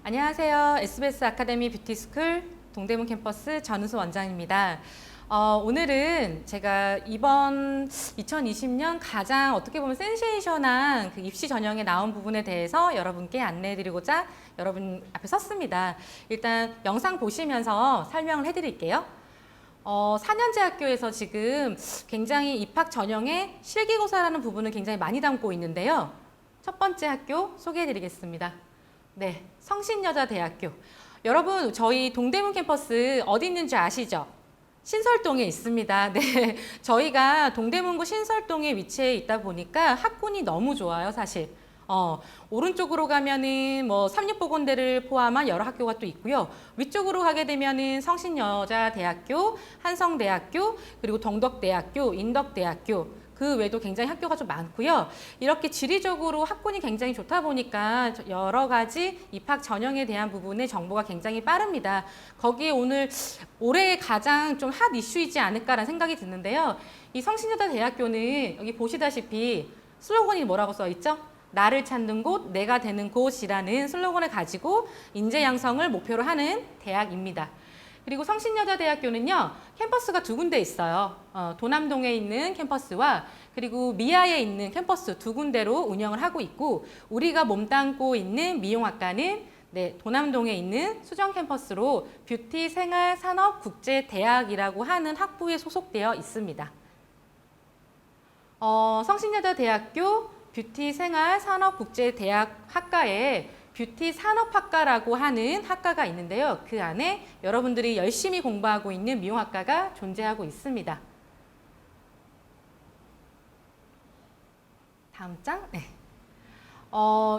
안녕하세요. SBS 아카데미 뷰티스쿨 동대문 캠퍼스 전우수 원장입니다. 오늘은 제가 이번 2020년 가장 어떻게 보면 센세이션한 그 입시 전형에 나온 부분에 대해서 여러분께 안내해드리고자 여러분 앞에 섰습니다. 일단 영상 보시면서 설명을 해드릴게요. 4년제 학교에서 지금 굉장히 입학 전형에 실기고사라는 부분을 굉장히 많이 담고 있는데요. 첫 번째 학교 소개해드리겠습니다. 네, 성신여자대학교. 여러분, 저희 동대문 캠퍼스 어디 있는지 아시죠? 신설동에 있습니다. 네, 저희가 동대문구 신설동에 위치해 있다 보니까 학군이 너무 좋아요, 사실. 오른쪽으로 가면은 뭐 삼육보건대를 포함한 여러 학교가 또 있고요. 위쪽으로 가게 되면은 성신여자대학교, 한성대학교, 그리고 동덕대학교, 인덕대학교, 그 외에도 굉장히 학교가 좀 많고요. 이렇게 지리적으로 학군이 굉장히 좋다 보니까 여러 가지 입학 전형에 대한 부분의 정보가 굉장히 빠릅니다. 거기에 오늘 올해 가장 좀 핫 이슈이지 않을까라는 생각이 드는데요. 이 성신여자대학교는 여기 보시다시피 슬로건이 뭐라고 써 있죠? 나를 찾는 곳, 내가 되는 곳이라는 슬로건을 가지고 인재 양성을 목표로 하는 대학입니다. 그리고 성신여자대학교는요, 캠퍼스가 두 군데 있어요. 도남동에 있는 캠퍼스와 그리고 미아에 있는 캠퍼스 두 군데로 운영을 하고 있고, 우리가 몸담고 있는 미용학과는 도남동에 있는 수정 캠퍼스로 뷰티 생활 산업 국제대학이라고 하는 학부에 소속되어 있습니다. 성신여자대학교 뷰티 생활 산업 국제대학 학과에 뷰티 산업학과라고 하는 학과가 있는데요. 그 안에 여러분들이 열심히 공부하고 있는 미용학과가 존재하고 있습니다. 다음 장. 네.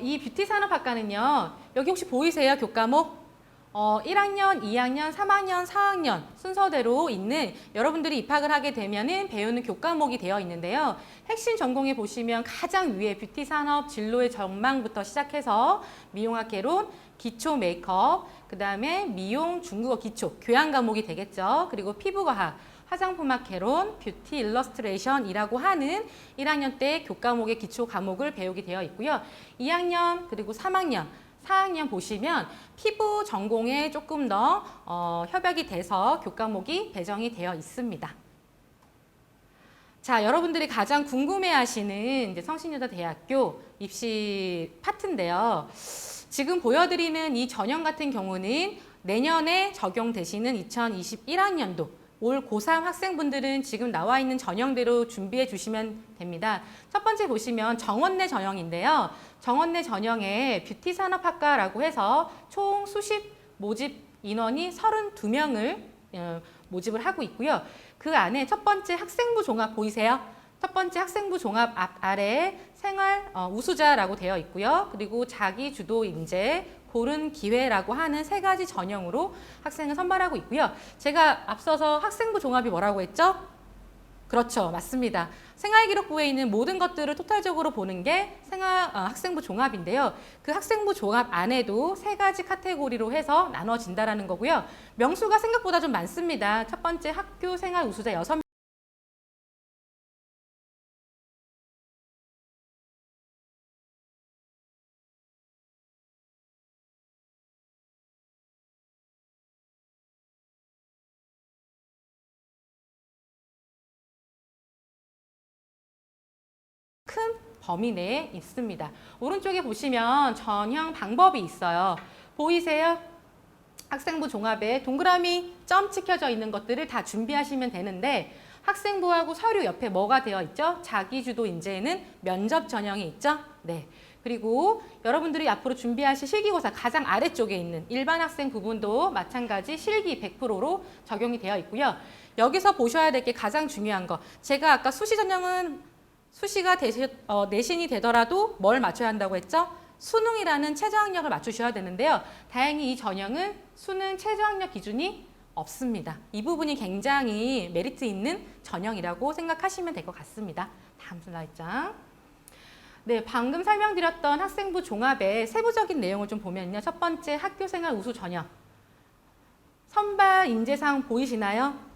이 뷰티 산업학과는요. 여기 혹시 보이세요? 교과목? 1학년, 2학년, 3학년, 4학년 순서대로 있는 여러분들이 입학을 하게 되면은 배우는 교과목이 되어 있는데요. 핵심 전공에 보시면 가장 위에 뷰티 산업 진로의 전망부터 시작해서 미용학 개론, 기초 메이크업, 그 다음에 미용, 중국어 기초, 교양 과목이 되겠죠. 그리고 피부과학, 화장품학 개론, 뷰티 일러스트레이션이라고 하는 1학년 때 교과목의 기초 과목을 배우게 되어 있고요. 2학년 그리고 3학년, 4학년 보시면 피부 전공에 조금 더 협약이 돼서 교과목이 배정이 되어 있습니다. 자, 여러분들이 가장 궁금해하시는 이제 성신여자대학교 입시 파트인데요. 지금 보여드리는 이 전형 같은 경우는 내년에 적용되시는 2021학년도 올 고3 학생분들은 지금 나와 있는 전형대로 준비해 주시면 됩니다. 첫 번째 보시면 정원내 전형인데요. 정원내 전형에 뷰티 산업학과라고 해서 총 수십 모집 인원이 32명을 모집을 하고 있고요. 그 안에 첫 번째 학생부 종합 보이세요? 첫 번째 학생부 종합 아래에 생활 우수자라고 되어 있고요. 그리고 자기 주도 인재, 고른 기회라고 하는 세 가지 전형으로 학생을 선발하고 있고요. 제가 앞서서 학생부 종합이 뭐라고 했죠? 그렇죠. 맞습니다. 생활기록부에 있는 모든 것들을 토탈적으로 보는 게 학생부 종합인데요. 그 학생부 종합 안에도 세 가지 카테고리로 해서 나눠진다라는 거고요. 명수가 생각보다 좀 많습니다. 첫 번째 학교 생활 우수자 6명. 큰 범위 내에 있습니다. 오른쪽에 보시면 전형 방법이 있어요. 보이세요? 학생부 종합에 동그라미 점 찍혀져 있는 것들을 다 준비하시면 되는데 학생부하고 서류 옆에 뭐가 되어 있죠? 자기주도 인재에는 면접 전형이 있죠? 네. 그리고 여러분들이 앞으로 준비하실 실기고사 가장 아래쪽에 있는 일반 학생 부분도 마찬가지 실기 100%로 적용이 되어 있고요. 여기서 보셔야 될 게 가장 중요한 거. 제가 아까 수시 전형은 수시가 내신이 되더라도 뭘 맞춰야 한다고 했죠? 수능이라는 최저학력을 맞추셔야 되는데요. 다행히 이 전형은 수능 최저학력 기준이 없습니다. 이 부분이 굉장히 메리트 있는 전형이라고 생각하시면 될 것 같습니다. 다음 슬라이드장. 네, 방금 설명드렸던 학생부 종합의 세부적인 내용을 좀 보면요. 첫 번째 학교생활 우수 전형. 선발 인재사항 보이시나요?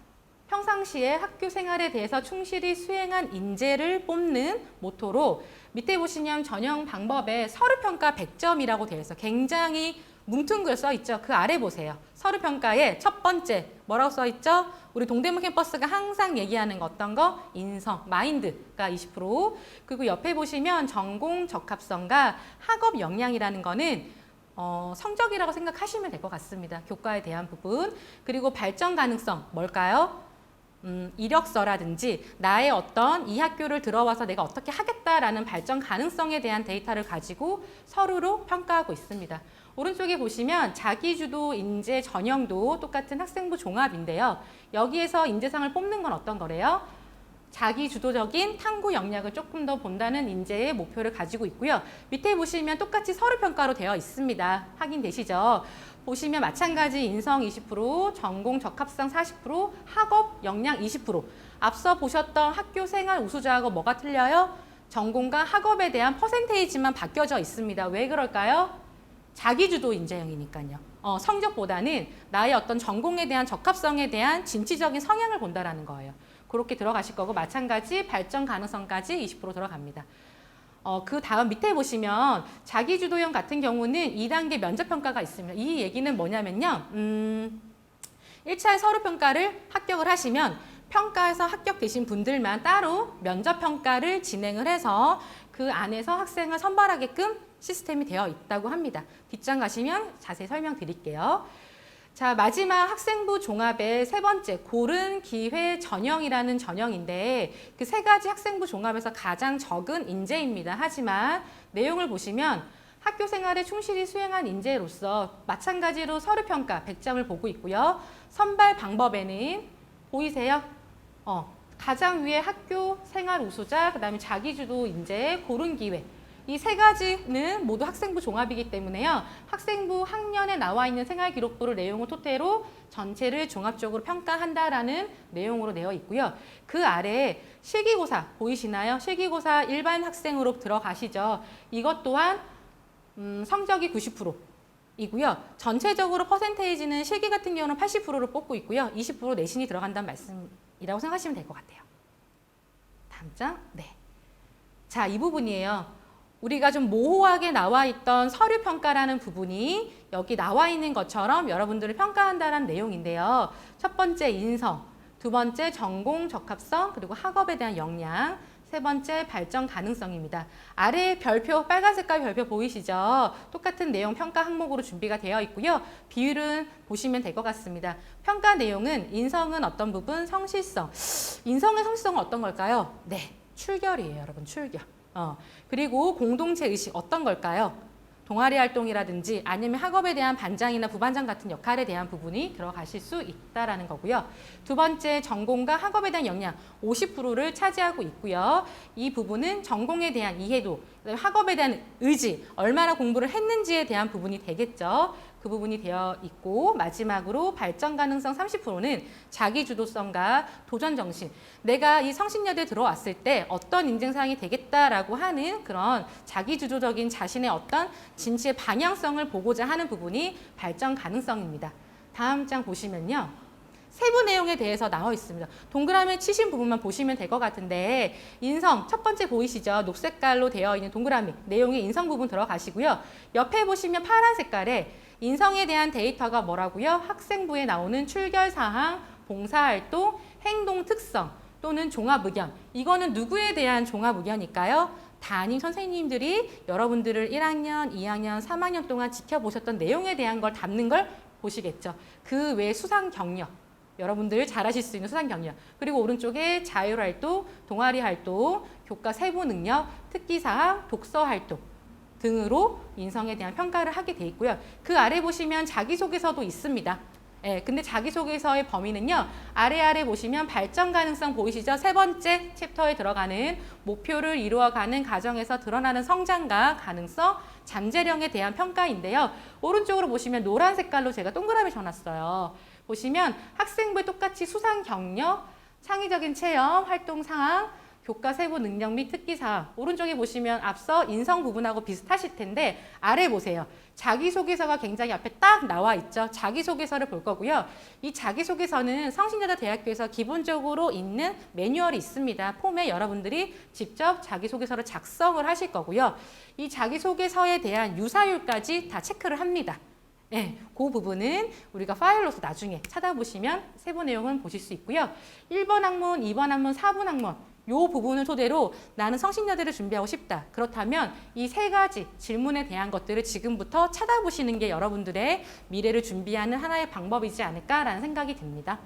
평상시에 학교 생활에 대해서 충실히 수행한 인재를 뽑는 모토로 밑에 보시면 전형 방법에 서류평가 100점이라고 되어 있어요. 굉장히 뭉퉁글 써 있죠. 그 아래 보세요. 서류 평가에 첫 번째 뭐라고 써 있죠? 우리 동대문 캠퍼스가 항상 얘기하는 거 어떤 거? 인성, 마인드가 20%. 그리고 옆에 보시면 전공 적합성과 학업 역량이라는 거는 성적이라고 생각하시면 될 것 같습니다. 교과에 대한 부분. 그리고 발전 가능성 뭘까요? 이력서라든지 나의 어떤 이 학교를 들어와서 내가 어떻게 하겠다라는 발전 가능성에 대한 데이터를 가지고 서류로 평가하고 있습니다. 오른쪽에 보시면 자기주도 인재 전형도 똑같은 학생부 종합인데요. 여기에서 인재상을 뽑는 건 어떤 거래요? 자기주도적인 탐구 역량을 조금 더 본다는 인재의 목표를 가지고 있고요. 밑에 보시면 똑같이 서류평가로 되어 있습니다. 확인되시죠? 보시면 마찬가지 인성 20%, 전공 적합성 40%, 학업 역량 20%. 앞서 보셨던 학교 생활 우수자하고 뭐가 틀려요? 전공과 학업에 대한 퍼센테이지만 바뀌어져 있습니다. 왜 그럴까요? 자기주도 인재형이니까요. 성적보다는 나의 어떤 전공에 대한 적합성에 대한 진취적인 성향을 본다라는 거예요. 그렇게 들어가실 거고 마찬가지 발전 가능성까지 20% 들어갑니다. 그 다음 밑에 보시면 자기주도형 같은 경우는 2단계 면접평가가 있습니다. 이 얘기는 뭐냐면요. 1차 서류평가를 합격을 하시면 평가에서 합격되신 분들만 따로 면접평가를 진행을 해서 그 안에서 학생을 선발하게끔 시스템이 되어 있다고 합니다. 뒷장 가시면 자세히 설명드릴게요. 자, 마지막 학생부 종합의 세 번째, 고른 기회 전형이라는 전형인데 그 세 가지 학생부 종합에서 가장 적은 인재입니다. 하지만 내용을 보시면 학교 생활에 충실히 수행한 인재로서 마찬가지로 서류평가 100점을 보고 있고요. 선발 방법에는 보이세요? 가장 위에 학교 생활 우수자, 그 다음에 자기주도 인재, 고른 기회. 이 세 가지는 모두 학생부 종합이기 때문에요. 학생부 학년에 나와 있는 생활기록부를 내용을 토대로 전체를 종합적으로 평가한다라는 내용으로 되어 있고요. 그 아래에 실기고사 보이시나요? 실기고사 일반 학생으로 들어가시죠. 이것 또한 성적이 90%이고요. 전체적으로 퍼센테이지는 실기 같은 경우는 80%를 뽑고 있고요. 20% 내신이 들어간다는 말씀이라고 생각하시면 될 것 같아요. 다음 장. 네. 자, 이 부분이에요. 우리가 좀 모호하게 나와 있던 서류 평가라는 부분이 여기 나와 있는 것처럼 여러분들을 평가한다는 내용인데요. 첫 번째 인성, 두 번째 전공 적합성, 그리고 학업에 대한 역량, 세 번째 발전 가능성입니다. 아래 별표, 빨간 색깔 별표 보이시죠? 똑같은 내용 평가 항목으로 준비가 되어 있고요. 비율은 보시면 될 것 같습니다. 평가 내용은 인성은 어떤 부분, 성실성. 인성의 성실성은 어떤 걸까요? 네, 출결이에요, 여러분, 출결. 그리고 공동체 의식 어떤 걸까요? 동아리 활동이라든지 아니면 학업에 대한 반장이나 부반장 같은 역할에 대한 부분이 들어가실 수 있다라는 거고요. 두 번째 전공과 학업에 대한 역량 50%를 차지하고 있고요. 이 부분은 전공에 대한 이해도, 학업에 대한 의지, 얼마나 공부를 했는지에 대한 부분이 되겠죠. 그 부분이 되어 있고 마지막으로 발전 가능성 30%는 자기주도성과 도전정신. 내가 이 성신여대에 들어왔을 때 어떤 인생상이 되겠다라고 하는 그런 자기주도적인 자신의 어떤 진취의 방향성을 보고자 하는 부분이 발전 가능성입니다. 다음 장 보시면요. 세부 내용에 대해서 나와 있습니다. 동그라미 치신 부분만 보시면 될 것 같은데 인성 첫 번째 보이시죠? 녹색깔로 되어 있는 동그라미 내용의 인성 부분 들어가시고요. 옆에 보시면 파란 색깔에 인성에 대한 데이터가 뭐라고요? 학생부에 나오는 출결사항, 봉사활동, 행동 특성 또는 종합의견. 이거는 누구에 대한 종합의견일까요? 담임 선생님들이 여러분들을 1학년, 2학년, 3학년 동안 지켜보셨던 내용에 대한 걸 담는 걸 보시겠죠. 그 외에 수상 경력. 여러분들 잘하실 수 있는 수상 경력. 그리고 오른쪽에 자율활동, 동아리활동, 교과 세부 능력, 특기사항, 독서활동 등으로 인성에 대한 평가를 하게 돼 있고요. 그 아래 보시면 자기소개서도 있습니다. 근데 자기소개서의 범위는요. 아래 보시면 발전 가능성 보이시죠? 세 번째 챕터에 들어가는 목표를 이루어가는 과정에서 드러나는 성장과 가능성, 잠재력에 대한 평가인데요. 오른쪽으로 보시면 노란 색깔로 제가 동그라미 줘놨어요. 보시면 학생부에 똑같이 수상 경력, 창의적인 체험, 활동 상황, 교과 세부 능력 및 특기 사항. 오른쪽에 보시면 앞서 인성 부분하고 비슷하실 텐데 아래 보세요. 자기소개서가 굉장히 앞에 딱 나와 있죠. 자기소개서를 볼 거고요. 이 자기소개서는 성신여대 대학교에서 기본적으로 있는 매뉴얼이 있습니다. 폼에 여러분들이 직접 자기소개서를 작성을 하실 거고요. 이 자기소개서에 대한 유사율까지 다 체크를 합니다. 네, 그 부분은 우리가 파일로서 나중에 찾아보시면 세부 내용은 보실 수 있고요. 1번 학문, 2번 학문, 4번 학문 요 부분을 토대로 나는 성신여대를 준비하고 싶다. 그렇다면 이 세 가지 질문에 대한 것들을 지금부터 찾아보시는 게 여러분들의 미래를 준비하는 하나의 방법이지 않을까라는 생각이 듭니다.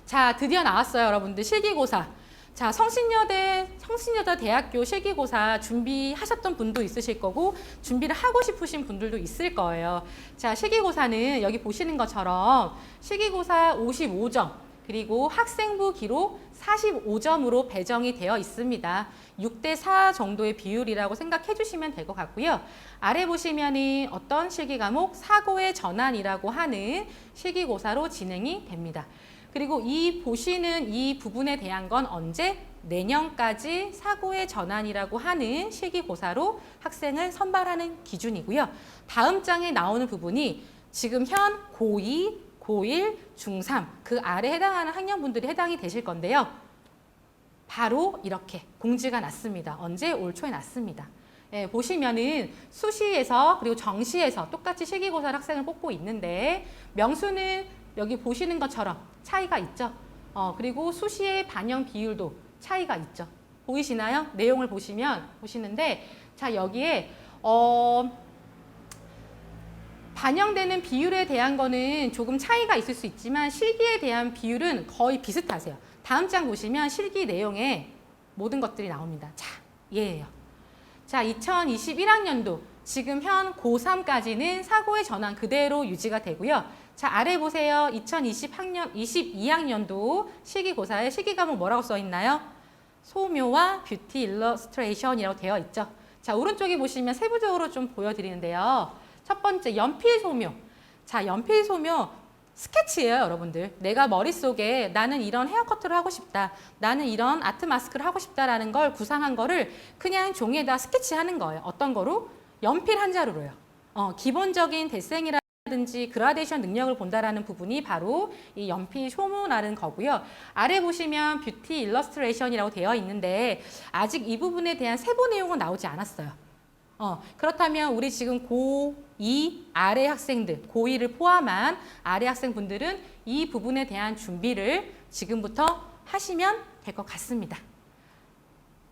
자, 드디어 나왔어요, 여러분들. 실기고사. 자, 성신여대 대학교 실기고사 준비하셨던 분도 있으실 거고 준비를 하고 싶으신 분들도 있을 거예요. 자, 실기고사는 여기 보시는 것처럼 실기고사 55점 그리고 학생부 기록 45점으로 배정이 되어 있습니다. 6대4 정도의 비율이라고 생각해 주시면 될 것 같고요. 아래 보시면은 어떤 실기 과목 사고의 전환이라고 하는 실기고사로 진행이 됩니다. 그리고 이 보시는 이 부분에 대한 건 언제? 내년까지 사고의 전환이라고 하는 실기고사로 학생을 선발하는 기준이고요. 다음 장에 나오는 부분이 지금 현 고2, 고1, 중3 그 아래 해당하는 학년분들이 해당이 되실 건데요. 바로 이렇게 공지가 났습니다. 언제? 올 초에 났습니다. 예, 보시면은 수시에서 그리고 정시에서 똑같이 실기고사 학생을 뽑고 있는데 명수는 여기 보시는 것처럼 차이가 있죠. 그리고 수시의 반영 비율도 차이가 있죠. 보이시나요? 내용을 보시는데 자 여기에 반영되는 비율에 대한 거는 조금 차이가 있을 수 있지만 실기에 대한 비율은 거의 비슷하세요. 다음 장 보시면 실기 내용에 모든 것들이 나옵니다. 자, 얘예요. 자, 2021학년도 지금 현 고3까지는 사고의 전환 그대로 유지가 되고요. 자, 아래 보세요. 22학년도 실기고사에 실기 과목 뭐라고 써 있나요? 소묘와 뷰티 일러스트레이션이라고 되어 있죠. 자, 오른쪽에 보시면 세부적으로 좀 보여드리는데요. 첫 번째, 연필 소묘. 자, 연필 소묘 스케치예요, 여러분들. 내가 머릿속에 나는 이런 헤어커트를 하고 싶다. 나는 이런 아트 마스크를 하고 싶다라는 걸 구상한 거를 그냥 종이에다 스케치하는 거예요. 어떤 거로? 연필 한 자루로요. 기본적인 데생이라든지 그라데이션 능력을 본다라는 부분이 바로 이 연필 소묘라는 거고요. 아래 보시면 뷰티 일러스트레이션이라고 되어 있는데 아직 이 부분에 대한 세부 내용은 나오지 않았어요. 그렇다면 우리 지금 고2 아래 학생들, 고2를 포함한 아래 학생분들은 이 부분에 대한 준비를 지금부터 하시면 될 것 같습니다.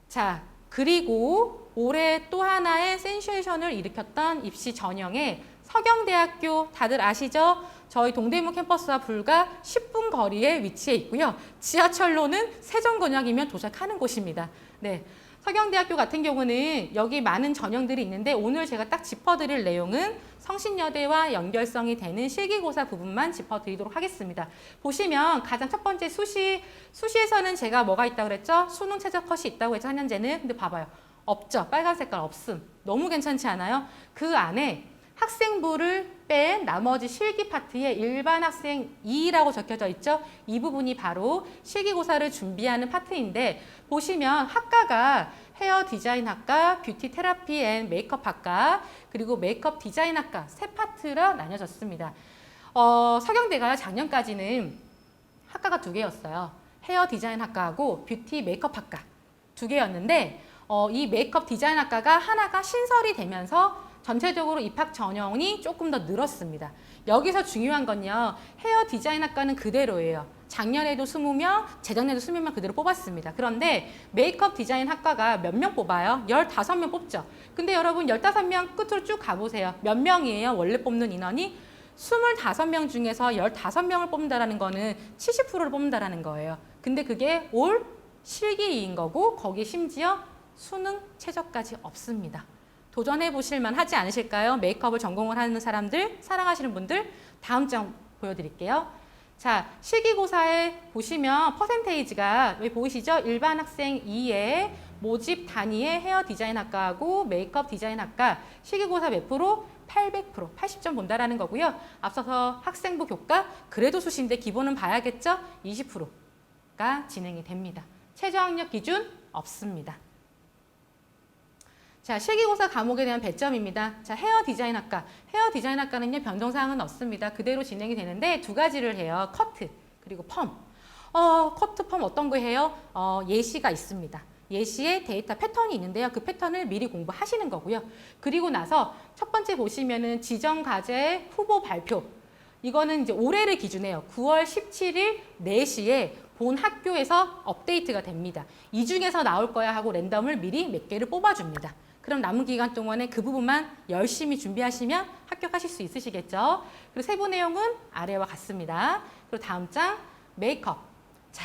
자, 그리고 올해 또 하나의 센세이션을 일으켰던 입시 전형에 서경대학교 다들 아시죠? 저희 동대문 캠퍼스와 불과 10분 거리에 위치해 있고요. 지하철로는 세종권역이면 도착하는 곳입니다. 네. 서경대학교 같은 경우는 여기 많은 전형들이 있는데 오늘 제가 딱 짚어드릴 내용은 성신여대와 연결성이 되는 실기고사 부분만 짚어드리도록 하겠습니다. 보시면 가장 첫 번째 수시에서는 제가 뭐가 있다고 그랬죠? 수능 최저 컷이 있다고 했죠, 4년제는. 근데 봐봐요. 없죠. 빨간 색깔 없음. 너무 괜찮지 않아요? 그 안에 학생부를 뺀 나머지 실기 파트에 일반 학생 2라고 적혀져 있죠. 이 부분이 바로 실기고사를 준비하는 파트인데 보시면 학과가 헤어 디자인 학과, 뷰티 테라피 앤 메이크업 학과, 그리고 메이크업 디자인 학과 세 파트로 나뉘어졌습니다. 서경대가 작년까지는 학과가 2개였어요. 헤어 디자인 학과하고 뷰티 메이크업 학과 2개였는데 이 메이크업 디자인 학과가 하나가 신설이 되면서 전체적으로 입학 전형이 조금 더 늘었습니다. 여기서 중요한 건요. 헤어 디자인 학과는 그대로예요. 작년에도 20명, 재작년에도 20명 그대로 뽑았습니다. 그런데 메이크업 디자인 학과가 몇 명 뽑아요? 15명 뽑죠. 근데 여러분 15명 끝으로 쭉 가보세요. 몇 명이에요? 원래 뽑는 인원이? 25명 중에서 15명을 뽑는다는 거는 70%를 뽑는다는 거예요. 근데 그게 올 실기인 거고 거기에 심지어 수능 최저까지 없습니다. 도전해 보실만 하지 않으실까요? 메이크업을 전공을 하는 사람들, 사랑하시는 분들 다음 장 보여드릴게요. 자, 실기고사에 보시면 퍼센테이지가 여기 보이시죠? 일반 학생 2의 모집 단위의 헤어 디자인 학과하고 메이크업 디자인 학과 실기고사 몇 프로? 800%, 80점 본다라는 거고요. 앞서서 학생부 교과 그래도 수시인데 기본은 봐야겠죠? 20%가 진행이 됩니다. 최저학력 기준 없습니다. 자, 실기고사 과목에 대한 배점입니다. 자, 헤어 디자인 학과. 헤어 디자인 학과는요, 변동사항은 없습니다. 그대로 진행이 되는데 2가지를 해요. 커트, 그리고 펌. 커트, 펌 어떤 거 해요? 예시가 있습니다. 예시의 데이터 패턴이 있는데요. 그 패턴을 미리 공부하시는 거고요. 그리고 나서 첫 번째 보시면은 지정 과제 후보 발표. 이거는 이제 올해를 기준해요. 9월 17일 4시에 본 학교에서 업데이트가 됩니다. 이 중에서 나올 거야 하고 랜덤을 미리 몇 개를 뽑아줍니다. 그럼 남은 기간 동안에 그 부분만 열심히 준비하시면 합격하실 수 있으시겠죠. 그리고 세부 내용은 아래와 같습니다. 그리고 다음 장 메이크업. 자,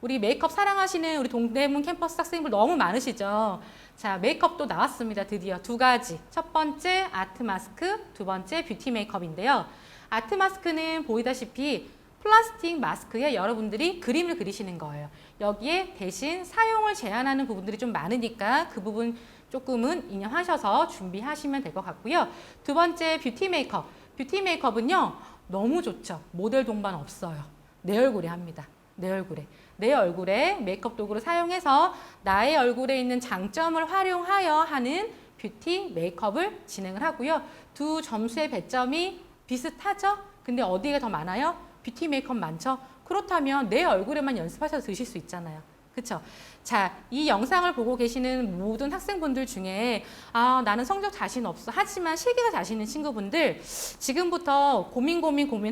우리 메이크업 사랑하시는 우리 동대문 캠퍼스 학생들 너무 많으시죠. 자, 메이크업도 나왔습니다. 드디어 두 가지. 첫 번째 아트 마스크, 두 번째 뷰티 메이크업인데요. 아트 마스크는 보이다시피 플라스틱 마스크에 여러분들이 그림을 그리시는 거예요. 여기에 대신 사용을 제한하는 부분들이 좀 많으니까 그 부분 조금은 인정하셔서 준비하시면 될 것 같고요. 두 번째 뷰티 메이크업. 뷰티 메이크업은요. 너무 좋죠. 모델 동반 없어요. 내 얼굴에 합니다. 내 얼굴에. 내 얼굴에 메이크업 도구를 사용해서 나의 얼굴에 있는 장점을 활용하여 하는 뷰티 메이크업을 진행을 하고요. 두 점수의 배점이 비슷하죠? 근데 어디가 더 많아요? 뷰티 메이크업 많죠? 그렇다면 내 얼굴에만 연습하셔서 드실 수 있잖아요. 그쵸? 자, 이 영상을 보고 계시는 모든 학생분들 중에 아, 나는 성적 자신 없어. 하지만 실기가 자신 있는 친구분들 지금부터 고민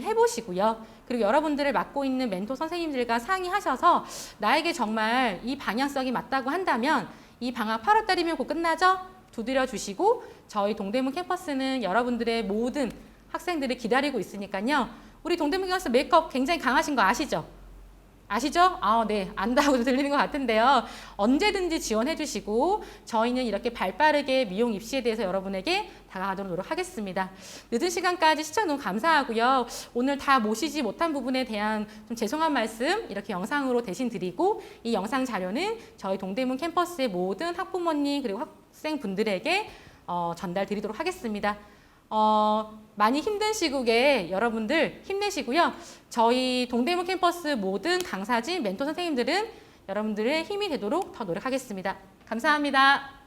해보시고요. 그리고 여러분들을 맡고 있는 멘토 선생님들과 상의하셔서 나에게 정말 이 방향성이 맞다고 한다면 이 방학 8월 달이면 곧 끝나죠? 두드려 주시고 저희 동대문 캠퍼스는 여러분들의 모든 학생들을 기다리고 있으니까요. 우리 동대문 캠퍼스 메이크업 굉장히 강하신 거 아시죠? 아시죠? 아, 네. 안다고 들리는 것 같은데요. 언제든지 지원해 주시고 저희는 이렇게 발빠르게 미용 입시에 대해서 여러분에게 다가가도록 노력하겠습니다. 늦은 시간까지 시청 너무 감사하고요. 오늘 다 모시지 못한 부분에 대한 좀 죄송한 말씀 이렇게 영상으로 대신 드리고 이 영상 자료는 저희 동대문 캠퍼스의 모든 학부모님 그리고 학생분들에게 전달 드리도록 하겠습니다. 많이 힘든 시국에 여러분들 힘내시고요. 저희 동대문 캠퍼스 모든 강사진, 멘토 선생님들은 여러분들의 힘이 되도록 더 노력하겠습니다. 감사합니다.